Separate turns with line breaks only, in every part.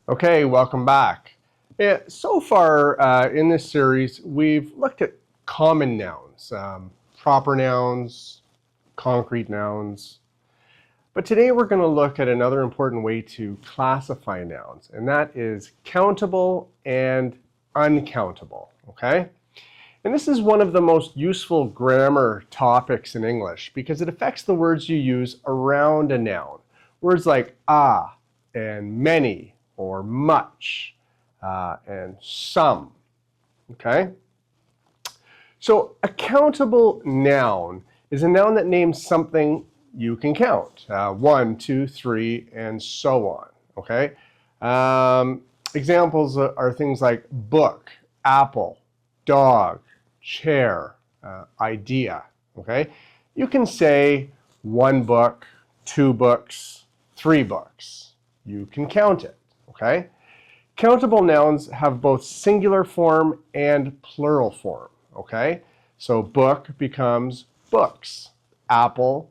Okay, welcome back. So far in this series, we've looked at common nouns, proper nouns, concrete nouns. But today we're going to look at another important way to classify nouns, and that is countable and uncountable, okay? And this is one of the most useful grammar topics in English because it affects the words you use around a noun. Words like and many, or much, and some, okay? So a countable noun is a noun that names something you can count. 1, 2, 3, and so on, okay? Examples are things like book, apple, dog, chair, idea, okay? You can say 1 book, 2 books, 3 books. You can count it. Okay? Countable nouns have both singular form and plural form. Okay? So book becomes books. Apple,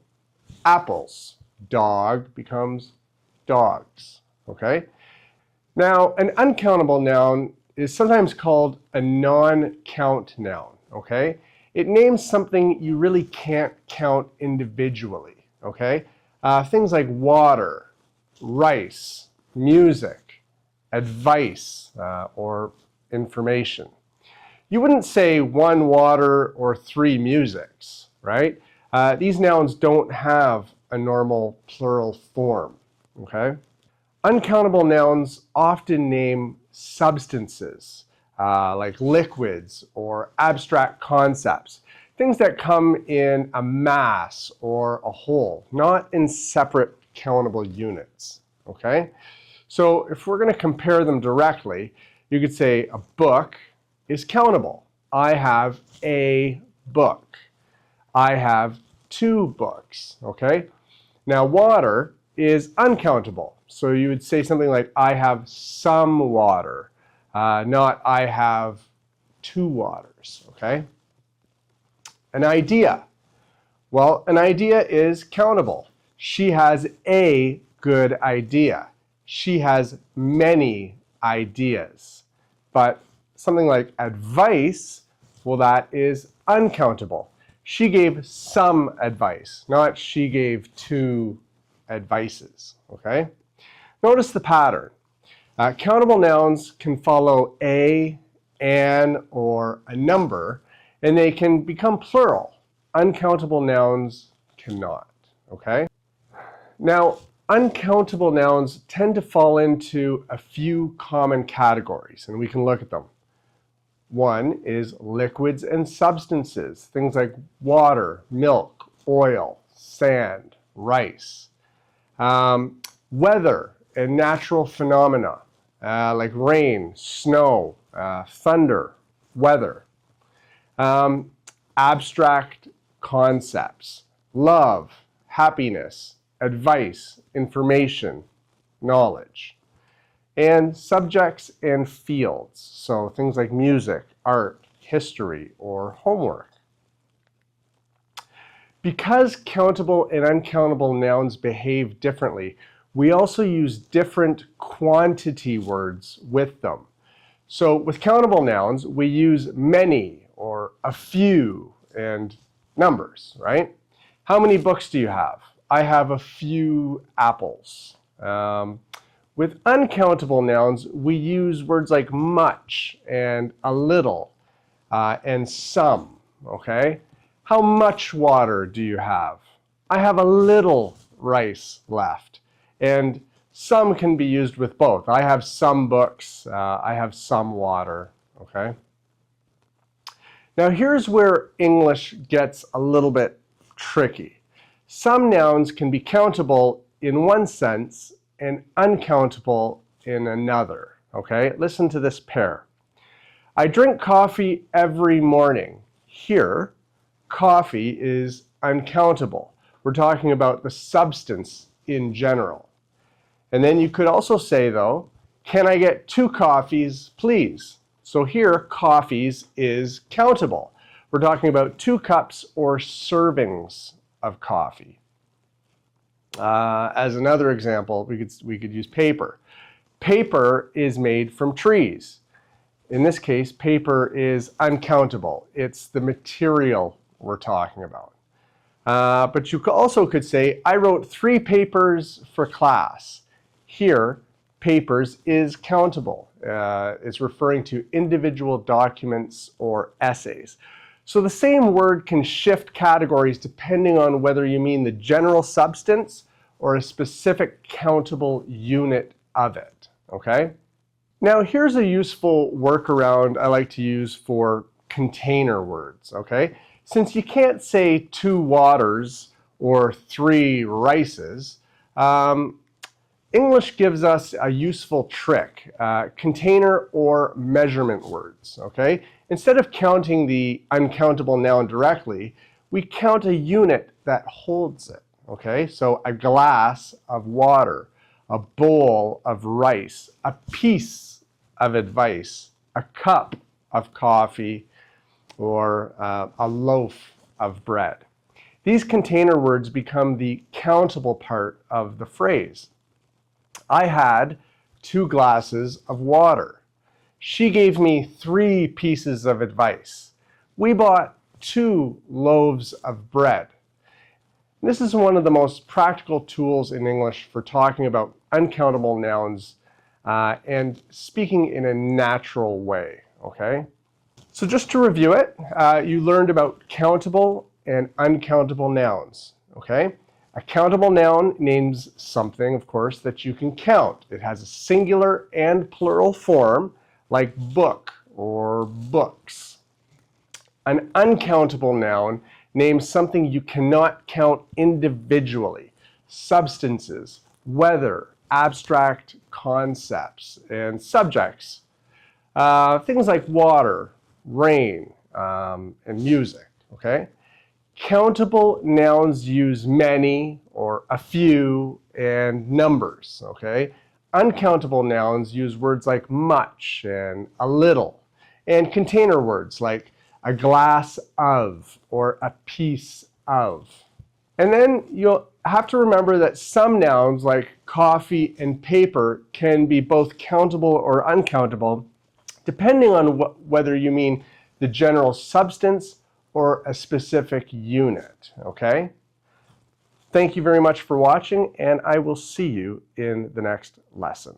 apples. Dog becomes dogs. Okay? Now, an uncountable noun is sometimes called a non-count noun. Okay? It names something you really can't count individually. Okay? Things like water, rice, music, advice, or information. You wouldn't say 1 water or 3 musics, right? These nouns don't have a normal plural form, okay? Uncountable nouns often name substances, like liquids or abstract concepts, things that come in a mass or a whole, not in separate countable units, okay? So if we're going to compare them directly, you could say a book is countable. I have a book. I have 2 books, okay? Now water is uncountable. So you would say something like, I have some water, not I have 2 waters, okay? An idea. Well, an idea is countable. She has a good idea. She has many ideas. But something like advice, well, that is uncountable. She gave some advice, not she gave 2 advices, okay? Notice the pattern. Countable nouns can follow a, an, or a number, and they can become plural. Uncountable nouns cannot, okay? Now, uncountable nouns tend to fall into a few common categories, and we can look at them. One is liquids and substances, things like water, milk, oil, sand, rice. Weather and natural phenomena, like rain, snow, thunder, weather. Abstract concepts, love, happiness, advice, information, knowledge. And subjects and fields, so things like music, art, history, or homework. Because countable and uncountable nouns behave differently, we also use different quantity words with them. So with countable nouns, we use many or a few and numbers, right? How many books do you have? I have a few apples. With uncountable nouns, we use words like much and a little and some, okay? How much water do you have? I have a little rice left. And some can be used with both. I have some books, I have some water, okay? Now here's where English gets a little bit tricky. Some nouns can be countable in one sense and uncountable in another, okay? Listen to this pair. I drink coffee every morning. Here, coffee is uncountable. We're talking about the substance in general. And then you could also say, though, can I get 2 coffees, please? So here, coffees is countable. We're talking about 2 cups or servings of coffee. As another example, we could use paper. Paper is made from trees. In this case, paper is uncountable. It's the material we're talking about. But you also could say, I wrote 3 papers for class. Here, papers is countable. It's referring to individual documents or essays. So the same word can shift categories depending on whether you mean the general substance or a specific countable unit of it, okay? Now here's a useful workaround I like to use for container words, okay? Since you can't say 2 waters or 3 rices, English gives us a useful trick, container or measurement words, okay? Instead of counting the uncountable noun directly, we count a unit that holds it, okay? So a glass of water, a bowl of rice, a piece of advice, a cup of coffee, or a loaf of bread. These container words become the countable part of the phrase. I had 2 glasses of water. She gave me 3 pieces of advice. We bought 2 loaves of bread. This is one of the most practical tools in English for talking about uncountable nouns and speaking in a natural way, okay? So just to review it, you learned about countable and uncountable nouns, okay? A countable noun names something, of course, that you can count. It has a singular and plural form, like book or books. An uncountable noun names something you cannot count individually. Substances, weather, abstract concepts, and subjects. Things like water, rain, and music, okay? Countable nouns use many or a few and numbers, okay? Uncountable nouns use words like much and a little, and container words like a glass of or a piece of. And then you'll have to remember that some nouns like coffee and paper can be both countable or uncountable, depending on whether you mean the general substance or a specific unit, okay? Thank you very much for watching, and I will see you in the next lesson.